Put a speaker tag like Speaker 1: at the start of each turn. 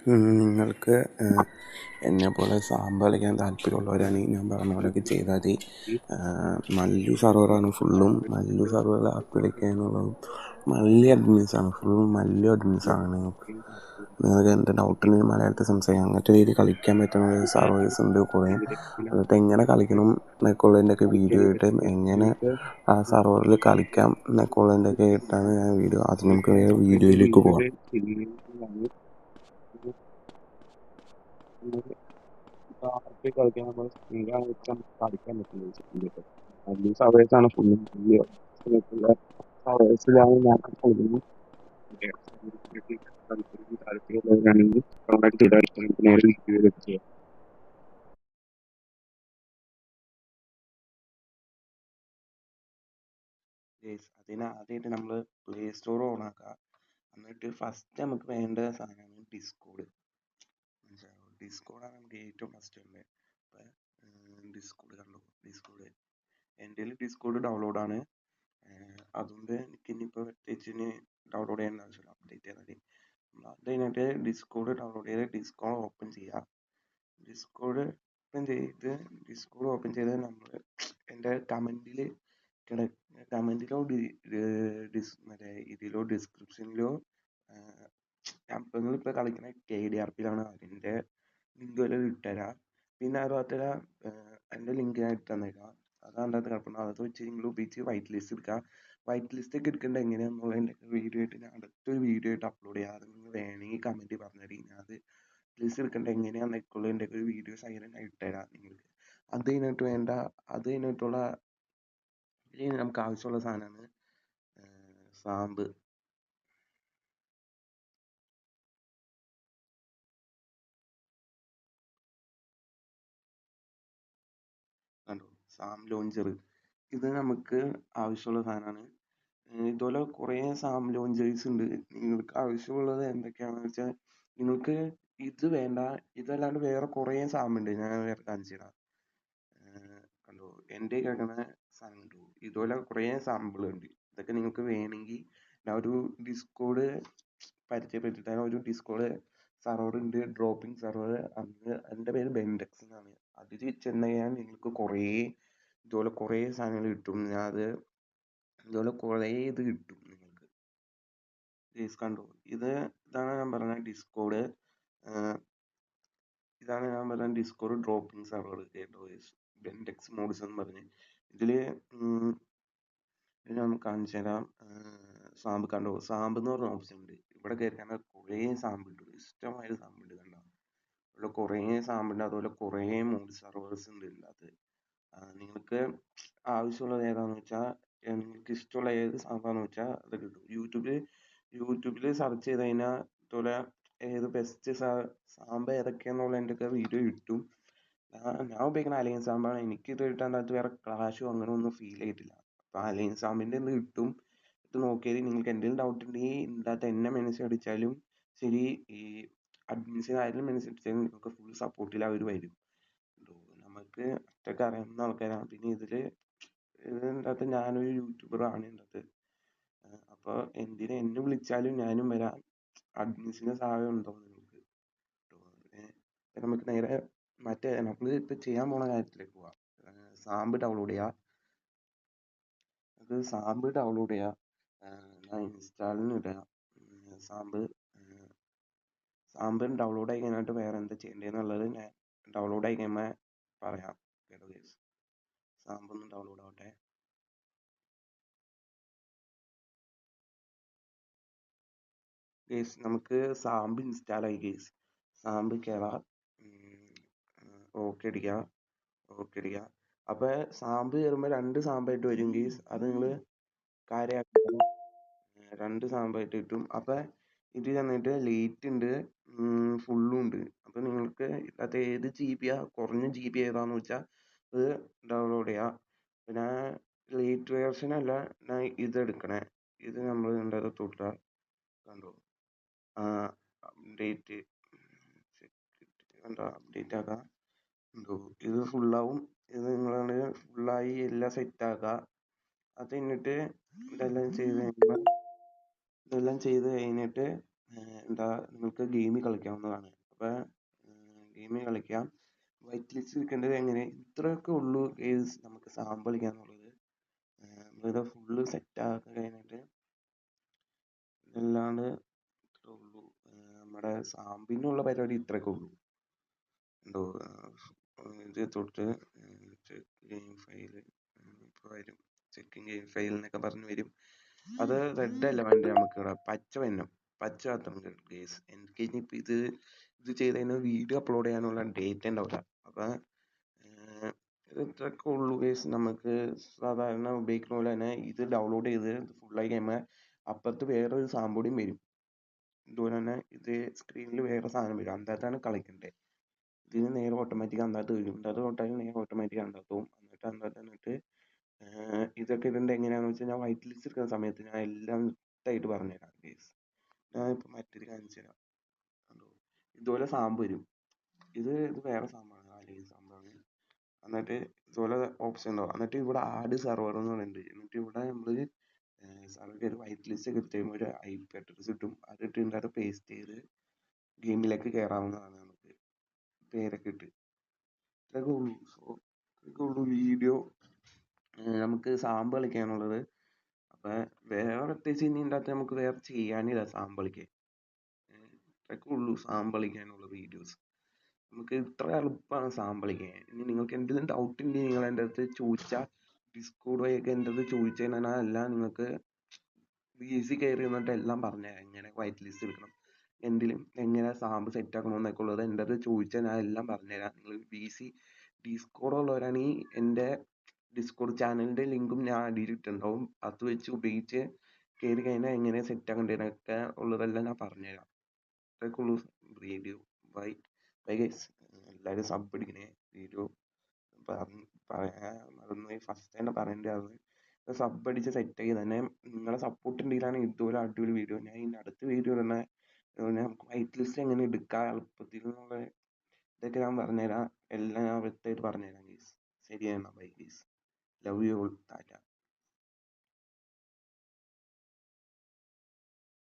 Speaker 1: നിങ്ങൾക്ക് എന്നെപ്പോലെ സാമ്പ് കളിക്കാൻ താല്പര്യമുള്ളവരാണെങ്കിൽ ഞാൻ പറഞ്ഞ പോലെയൊക്കെ ചെയ്താൽ മതി. മല്ലു സെർവറാണ് ഫുള്ളും. മല്ലു സെർവറിൽ ആപ്പ് കളിക്കാനുള്ളതും മല്ലി അഡ്മിൻസാണ്, ഫുൾ മല്ലു അഡ്മിൻസാണ്. നിങ്ങൾക്ക് എൻ്റെ ഡൗട്ടുണ്ടെങ്കിൽ മലയാളത്തിൽ സംസാരിക്കാം. അങ്ങനത്തെ രീതിയിൽ കളിക്കാൻ പറ്റുന്ന സെർവേഴ്സ് ഉണ്ട് കുറേ. എന്നിട്ട് എങ്ങനെ കളിക്കണം എന്നൊക്കെ ഉള്ളതിൻ്റെയൊക്കെ വീഡിയോ ഇട്ട് എങ്ങനെ ആ സെർവറിൽ കളിക്കാം എന്നൊക്കെ ഉള്ളതിൻ്റെയൊക്കെ ഇട്ടാണ് ഞാൻ വീഡിയോ. അത് നമുക്ക് വേറെ വീഡിയോയിലേക്ക് പോകാം.
Speaker 2: കളിക്കാൻ നമ്മൾ സ്ത്രീകളാണ് വെച്ച് നമുക്ക് കളിക്കാൻ പറ്റില്ല. വലിയ സർവേസാണ് ഫുള്ളും വലിയ സർവേസിലാണ് ഞാൻ കളിക്കുന്നത്. താല്പര്യമുള്ളവരാണെങ്കിൽ കോൺടാക്ട് ചെയ്താൽ നമുക്ക് നേരെ വീഡിയോയിലേക്ക് ചെയ്യാം.
Speaker 1: ആദ്യമായിട്ട് നമ്മൾ പ്ലേ സ്റ്റോർ ഓൺ ആക്കുക. എന്നിട്ട് ഫസ്റ്റ് നമുക്ക് വേണ്ട സാധനമാണ് ഡിസ്കോഡ്. ഡിസ്കോഡാണ് നമുക്ക് ഏറ്റവും ഫസ്റ്റ് വേണ്ടത്. അപ്പം ഡിസ്കോഡ് കണ്ടു. ഡിസ്കോഡ് എൻ്റെ ഡിസ്കോഡ് ഡൗൺലോഡാണ്. അതുകൊണ്ട് എനിക്ക് ഇനിയിപ്പോൾ പ്രത്യേകിച്ച് ഡൗൺലോഡ് ചെയ്യേണ്ട ആവശ്യമില്ല. അപ്ഡേറ്റ് ചെയ്താൽ മതി. അത് കഴിഞ്ഞിട്ട് ഡിസ്കോഡ് ഡൗൺലോഡ് ചെയ്ത് ഡിസ്കോഡ് ഓപ്പൺ ചെയ്യുക. ഡിസ്കോഡ് ഓപ്പൺ ചെയ്ത് നമ്മൾ എൻ്റെ കമൻറ്റിലോ മറ്റേ ഇതിലോ ഡിസ്ക്രിപ്ഷനിലോ നിങ്ങളിപ്പോൾ കളിക്കുന്ന KDRPയിലാണ്. അതിൻ്റെ ലിങ്ക് വരെ ഇട്ടുതരാം. പിന്നെ അതുപോലെ എൻ്റെ ലിങ്ക് ഞാൻ ഇട്ട് തന്നേക്കാം. അതാണ് കുഴപ്പമില്ല. അത് വെച്ച് നിങ്ങൾ ഉപയോഗിച്ച് വൈറ്റ് ലിസ്റ്റ് എടുക്കുക. വൈറ്റ് ലിസ്റ്റ് ഒക്കെ എടുക്കേണ്ടത് എങ്ങനെയാണെന്നുള്ളതിൻ്റെ വീഡിയോ ആയിട്ട് ഞാൻ അടുത്തൊരു വീഡിയോ ആയിട്ട് അപ്ലോഡ് ചെയ്യാം. അത് നിങ്ങൾ വേണമെങ്കിൽ കമൻറ്റ് പറഞ്ഞുതരി. ഞാൻ അത് ലിസ്റ്റ് എടുക്കേണ്ടത് എങ്ങനെയാണെന്നൊക്കെ ഉള്ളതിൻ്റെ ഒരു വീഡിയോ സൈലൻ്റ് ആയി ഇട്ടുതരാം നിങ്ങൾക്ക്. അത് കഴിഞ്ഞിട്ടുള്ള നമുക്ക് ആവശ്യമുള്ള സാധനമാണ് സാമ്പ്. കണ്ടോ, സാം ലോഞ്ചർ. ഇത് നമുക്ക് ആവശ്യമുള്ള സാധനമാണ്. ഇതുപോലെ കുറേ സാം ലോഞ്ചേഴ്സ് ഉണ്ട്. നിങ്ങൾക്ക് ആവശ്യമുള്ളത് എന്തൊക്കെയാണെന്ന് വെച്ചാൽ നിങ്ങൾക്ക് ഇത് വേണ്ട, ഇതല്ലാണ്ട് വേറെ കുറേ സാം ഉണ്ട്. ഞാൻ വേറെ കാണിച്ചു തരാം. കണ്ടോ, എൻ്റെ കിടക്കുന്ന സാധനം കണ്ടു. ഇതുപോലെ കുറേ സാമ്പിളുണ്ട്. ഇതൊക്കെ നിങ്ങൾക്ക് വേണമെങ്കിൽ ഞാൻ ഒരു ഡിസ്കോഡ് പരിചയപ്പെടുത്തിയിട്ട് ഒരു ഡിസ്കോഡ് സെർവർ ഉണ്ട്, ഡ്രോപ്പിംഗ് സെർവർ. അതിൻ്റെ പേര് ബെൻഡെക്സ് എന്നാണ്. അതിൽ ചെന്ന് കഴിഞ്ഞാൽ നിങ്ങൾക്ക് ഇതുപോലെ കുറേ സാധനങ്ങൾ കിട്ടും. ഇതുപോലെ കുറേ ഇത് കിട്ടും നിങ്ങൾക്ക്. കണ്ടോ, ഇതാണ് ഞാൻ പറഞ്ഞ ഡിസ്കോഡ്. ഇതാണ് ഞാൻ പറഞ്ഞ Discord dropping server. Bendix modes എന്ന് പറഞ്ഞ് ഇതിൽ നമുക്ക് കാണിച്ചു തരാം. സാമ്പ് കണ്ടോ, സാമ്പ് എന്ന് പറഞ്ഞ ഓപ്ഷൻ ഉണ്ട്. ഇവിടെ കയറി കുറേ സാമ്പുണ്ട്, ഇഷ്ടമായൊരു സാമ്പുണ്ട്. കണ്ടോ, ഇവിടെ കുറേ സാമ്പുണ്ട്. അതുപോലെ കുറേ മോഡ് സെർവേഴ്സ് ഉണ്ട് ഇതിനകത്ത്. നിങ്ങൾക്ക് ആവശ്യമുള്ളത് ഏതാണെന്ന് വെച്ചാൽ, നിങ്ങൾക്ക് ഇഷ്ടമുള്ള ഏത് സാമ്പാന്ന് വെച്ചാൽ അത് കിട്ടും. യൂട്യൂബിൽ സെർച്ച് ചെയ്ത് കഴിഞ്ഞാൽ ഇതുപോലെ ഏത് ബെസ്റ്റ് സാമ്പ് ഏതൊക്കെയാണെന്നുള്ളതിൻ്റെയൊക്കെ വീഡിയോ കിട്ടും. ഞാൻ ഉപയോഗിക്കുന്ന അലൈൻ സാമ്പാണ്. എനിക്ക് ഇത് കിട്ടാൻ വേറെ ക്ലാഷോ അങ്ങനെ ഒന്നും ഫീൽ ചെയ്തിട്ടില്ല. അപ്പോൾ അലൈൻ സാമ്പിൻ്റെ ഒന്ന് കിട്ടും. ഇത് നോക്കിയാൽ നിങ്ങൾക്ക് എന്തെങ്കിലും ഡൗട്ട് ഉണ്ടെങ്കിൽ ഇതിനകത്ത് എന്നെ മെൻഷൻ അടിച്ചാലും ശരി, ഈ അഡ്മിൻസിനായാലും മെൻഷൻ അടിച്ചാലും നിങ്ങൾക്ക് ഫുൾ സപ്പോർട്ടിൽ അവർ വരും. നമുക്ക് ഒറ്റയ്ക്ക് അറിയാവുന്ന ആൾക്കാരാണ്. പിന്നെ ഇതിൻ്റെ അകത്ത് ഞാനൊരു യൂട്യൂബറാണ് ഇതിൻ്റെ അകത്ത്. അപ്പോൾ എന്നെ വിളിച്ചാലും ഞാനും വരാം. അഡ്മിൻസിൻ്റെ സഹായം ഉണ്ടോ നിങ്ങൾക്ക്? നമുക്ക് നേരെ നമ്മൾ ഇപ്പം ചെയ്യാൻ പോണ കാര്യത്തിലേക്ക് പോവാം. സാമ്പ് ഡൗൺലോഡ് ചെയ്യുക. ഞാൻ ഇൻസ്റ്റാളിന് ഇടുക. സാമ്പ് ഡൗൺലോഡ് ആയി കഴിഞ്ഞിട്ട് വേറെ എന്താ ചെയ്യേണ്ടതെന്നുള്ളത് ഞാൻ ഡൗൺലോഡ് ആയി കഴിയുമ്പോൾ പറയാം. സാമ്പൊന്ന് ഡൗൺലോഡ് ആവട്ടെ. നമുക്ക് സാമ്പ് ഇൻസ്റ്റാൾ ആയി. സാമ്പ് കയറാം, ഓക്കെ അടിക്കുക. അപ്പോൾ സാമ്പ് കയറുമ്പോൾ 2 സാമ്പായിട്ട് വരും ഗെയ്സ്. അത് നിങ്ങൾ കാര്യമാക്കണം. 2 സാമ്പായിട്ട് കിട്ടും. അപ്പോൾ ഇത് ചെന്നിട്ട് ലേറ്റ് ഉണ്ട്, ഫുള്ളും ഉണ്ട്. അപ്പോൾ നിങ്ങൾക്ക് അത് ഏത് GB കുറഞ്ഞ GB ഏതാണെന്ന് വെച്ചാൽ അത് ഡൗൺലോഡ് ചെയ്യുക. പിന്നെ ലേറ്റ് വേർഷനല്ല ഞാൻ ഇതെടുക്കണേ. ഇത് നമ്മൾ കണ്ടത് തൊട്ടുക. കണ്ടോ, അപ്ഡേറ്റ് അപ്ഡേറ്റ് ആക്കുക. എന്തോ ഇത് ഫുള്ളാവും. ഇത് നിങ്ങൾ ഫുള്ളായി എല്ലാം സെറ്റാക്കുക. അത് കഴിഞ്ഞിട്ട് ഇതെല്ലാം ചെയ്ത് കഴിഞ്ഞിട്ട് എന്താ നിങ്ങൾക്ക് ഗെയിം കളിക്കാവുന്നതാണ്. അപ്പോൾ ഗെയിം കളിക്കാം. വൈറ്റ് ലിസ്റ്റ് എടുക്കേണ്ടത് എങ്ങനെ, ഇത്രയൊക്കെ ഉള്ളൂ ഗെയിംസ് നമുക്ക് സാമ്പ് കളിക്കാന്നുള്ളത്. നമ്മളിത് ഫുള്ള് സെറ്റ് ആക്കി കഴിഞ്ഞിട്ട് അല്ലാണ്ട് ഇത്രേ ഉള്ളൂ. നമ്മുടെ സാമ്പിനുള്ള പരിപാടി ഇത്രയൊക്കെ ഉള്ളൂ. എന്തോ ഇത് തൊട്ട് ഗെയിം ഫയൽ ഇപ്പോൾ വരും. ചെക്കിങ് ഗെയിം ഫയൽ എന്നൊക്കെ പറഞ്ഞ് വരും. അത് റെഡ് അല്ല വേണ്ടത് നമുക്ക് ഇവിടെ, പച്ച വരണം. പച്ച മാത്രം കേസ്. എനിക്ക് ഇനിയിപ്പോൾ ഇത് ചെയ്ത് കഴിഞ്ഞാൽ വീഡിയോ അപ്ലോഡ് ചെയ്യാനുള്ള ഡേറ്റ് ഉണ്ടാവില്ല. അപ്പം ഇത് ഇത്രയൊക്കെ ഉള്ളൂ കേസ്. നമുക്ക് സാധാരണ ഉപയോഗിക്കുന്ന പോലെ തന്നെ ഇത് ഡൗൺലോഡ് ചെയ്ത് ഫുള്ളായി കഴിയുമ്പോൾ അപ്പുറത്ത് വേറൊരു സാമ്പൂടിയും വരും. ഇതുപോലെ തന്നെ ഇത് സ്ക്രീനിൽ വേറെ സാധനം വരും. അതിനകത്താണ് കളിക്കേണ്ടത്. ഇതിന് നേരെ ഓട്ടോമാറ്റിക് അതിനകത്ത് വരും. അത് തൊട്ടാൽ നേരെ ഓട്ടോമാറ്റിക് അതിനകത്ത് പോകും. എന്നിട്ട് അതിനകത്ത് വന്നിട്ട് ഇതൊക്കെ ഇതിൻ്റെ എങ്ങനെയാണെന്ന് വെച്ചാൽ ഞാൻ വൈറ്റ് ലിസ്റ്റ് എടുക്കുന്ന സമയത്ത് ഞാൻ എല്ലാം വ്യക്തമായിട്ട് പറഞ്ഞുതരാം ഗേസ്. ഞാൻ ഇപ്പോൾ മറ്റൊരു കാണിച്ചു തരാം. കണ്ടോ, ഇതുപോലെ സാമ്പ് വരും. ഇത് വേറെ സാമ്പാണ്, അല്ലെങ്കിൽ സാമ്പാണ്. എന്നിട്ട് ഇതുപോലെ ഓപ്ഷൻ ഉണ്ടാവും. എന്നിട്ട് ഇവിടെ ആഡ് സെർവർ എന്ന് പറയുന്നുണ്ട്. എന്നിട്ട് ഇവിടെ നമ്മൾ സർവർ വൈറ്റ് ലിസ്റ്റ് ഒക്കെ എടുത്ത് കഴിയുമ്പോൾ ഒരു IP അഡ്രസ് കിട്ടും. അത് ഇട്ടിട്ട് അത് പേസ്റ്റ് ചെയ്ത് ഗെയിമിലേക്ക് കയറാവുന്നതാണ്. നമുക്ക് പേരൊക്കെ ഇട്ട് ഇത്രയൊക്കെ ഉള്ളൂ. സോ ഇത്രയൊക്കെ ഉള്ളൂ വീഡിയോ നമുക്ക് സാമ്പ് കളിക്കാനുള്ളത്. അപ്പം വേറെ പ്രത്യേകിച്ച് ഇനി ഇതിൻ്റെ അകത്ത് നമുക്ക് വേറെ ചെയ്യാനില്ല സാമ്പ് കളിക്കാൻ. ഇത്രയൊക്കെ ഉള്ളൂ സാമ്പ് കളിക്കാനുള്ള വീഡിയോസ്. നമുക്ക് ഇത്ര എളുപ്പമാണ് സാമ്പ് കളിക്കാൻ. ഇനി നിങ്ങൾക്ക് എന്തെങ്കിലും ഡൗട്ട് ഉണ്ടെങ്കിൽ നിങ്ങൾ എൻ്റെ അടുത്ത് ചോദിച്ചാൽ ഡിസ്കോഡ് വഴിയൊക്കെ എൻ്റെ അടുത്ത് ചോദിച്ചു കഴിഞ്ഞാൽ എല്ലാം നിങ്ങൾക്ക് ഈസി കയറി എന്നിട്ട് എല്ലാം പറഞ്ഞുതരാം. എങ്ങനെ വൈറ്റ് ലിസ്റ്റ് എടുക്കണം, എന്തിലും എങ്ങനെ സാമ്പ് സെറ്റ് ആക്കണം എന്നൊക്കെ ഉള്ളത് എൻ്റെ അടുത്ത് ചോദിച്ചാൽ ഞാൻ എല്ലാം പറഞ്ഞുതരാം. നിങ്ങൾ ഡിസ്കോഡ് ഉള്ളവരാണെങ്കിൽ എൻ്റെ ഡിസ്കോഡ് ചാനലിൻ്റെ ലിങ്കും ഞാൻ അടിയിൽ ഇട്ടിട്ടുണ്ടാവും. അത് വെച്ച് ഉപയോഗിച്ച് കയറി കഴിഞ്ഞാൽ എങ്ങനെ സെറ്റ് ആക്കേണ്ടതൊക്കെ ഉള്ളതെല്ലാം ഞാൻ പറഞ്ഞുതരാം. ഇത്രയൊക്കെ ഉള്ളൂ വീഡിയോ. Bye bye guys. എല്ലാവരും സബ് അടിക്കണേ. വീഡിയോ പറയാൻ മറന്നുപോയി, ഫസ്റ്റ് തന്നെ പറയേണ്ടതാണ്. സബ് അടിച്ച് സെറ്റാക്കി തന്നെ നിങ്ങളെ സപ്പോർട്ട് ഉണ്ടെങ്കിലാണ് ഇതുപോലെ അടിപൊളി വീഡിയോ ഞാൻ ഇതിൻ്റെ അടുത്ത വീഡിയോ തന്നെ നമുക്ക് വൈറ്റ് ലിസ്റ്റ് എങ്ങനെ എടുക്കാം എളുപ്പത്തിൽ എന്നുള്ള ഇതൊക്കെ ഞാൻ പറഞ്ഞുതരാം. എല്ലാം ഞാൻ വ്യക്തമായിട്ട് പറഞ്ഞുതരാം ഗൈസ്. ശരിയാണ്. Bye guys. Love you all.